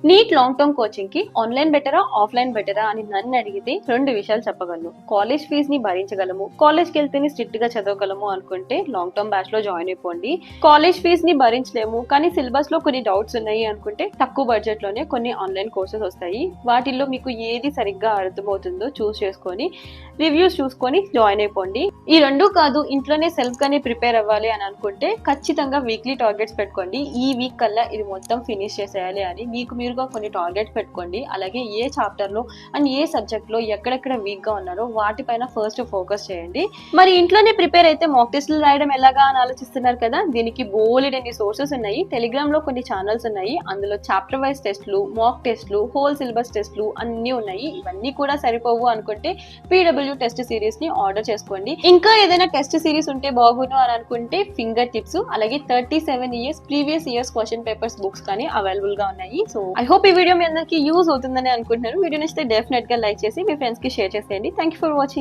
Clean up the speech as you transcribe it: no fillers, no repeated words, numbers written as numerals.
NEET long term coaching కి online బెటరా offline బెటరా అని నన్ను అడిగితే 2 విషయాలు చెప్పగలను. కాలేజ్ ఫీజ్ ని భరించగలము, కాలేజ్కి వెళ్తేనే స్ట్రిక్ట్ గా చదవగలము అనుకుంటే లాంగ్ టర్మ్ బ్యాచ్ లో జాయిన్ అయిపోండి. కాలేజ్ ఫీజ్ ని భరించలేము కానీ సిలబస్ లో కొన్ని డౌట్స్ ఉన్నాయి అనుకుంటే తక్కువ బడ్జెట్ లోనే కొన్ని ఆన్లైన్ కోర్సెస్ వస్తాయి. వాటిల్లో మీకు ఏది సరిగ్గా అర్థమవుతుందో చూస్ చేసుకొని రివ్యూస్ చూసుకొని జాయిన్ అయిపోండి. ఈ రెండు కాదు ఇంట్లోనే సెల్ఫ్ గానే ప్రిపేర్ అవ్వాలి అని అనుకుంటే ఖచ్చితంగా వీక్లీ టార్గెట్స్ పెట్టుకోండి. ఈ వీక్ కల్లా ఇది మొత్తం ఫినిష్ చేసేయాలి అని మీకు మీరుగా కొన్ని టార్గెట్స్ పెట్టుకోండి. అలాగే ఏ చాప్టర్ లో అండ్ ఏ సబ్జెక్ట్ లో ఎక్కడెక్కడ వీక్ గా ఉన్నారో వాటిపైన ఫస్ట్ ఫోకస్ చేయండి. మరి ఇంట్లోనే ప్రిపేర్ అయితే మాక్ టెస్ట్లు రాయడం ఎలాగా అని ఆలోచిస్తున్నారు కదా, దీనికి బోలెడన్ని సోర్సెస్ ఉన్నాయి. టెలిగ్రామ్ లో కొన్ని ఛానల్స్ ఉన్నాయి, అందులో చాప్టర్ వైజ్ టెస్ట్లు, మాక్ టెస్ట్లు, హోల్ సిలబస్ టెస్ట్లు అన్ని ఉన్నాయి. ఇవన్నీ కూడా సరిపోవు అనుకుంటే PW టెస్ట్ సిరీస్ ని ఆర్డర్ చేసుకోండి. ఇంకా ఏదైనా టెస్ట్ సిరీస్ ఉంటే బాగును అని అనుకుంటే ఫింగర్ టిప్స్ అలాగే 37 years previous years question papers books కానీ అవైలబుల్ గా ఉన్నాయి. సో ఐ హోప్ ఈ వీడియో మీ అందరికి యూజ్ అవుతుందని అనుకుంటున్నాను. వీడియో నచ్చితే డెఫినెట్ గా లైక్ చేసి మీ ఫ్రెండ్స్ కి షేర్ చేసేయండి. Thank you for watching.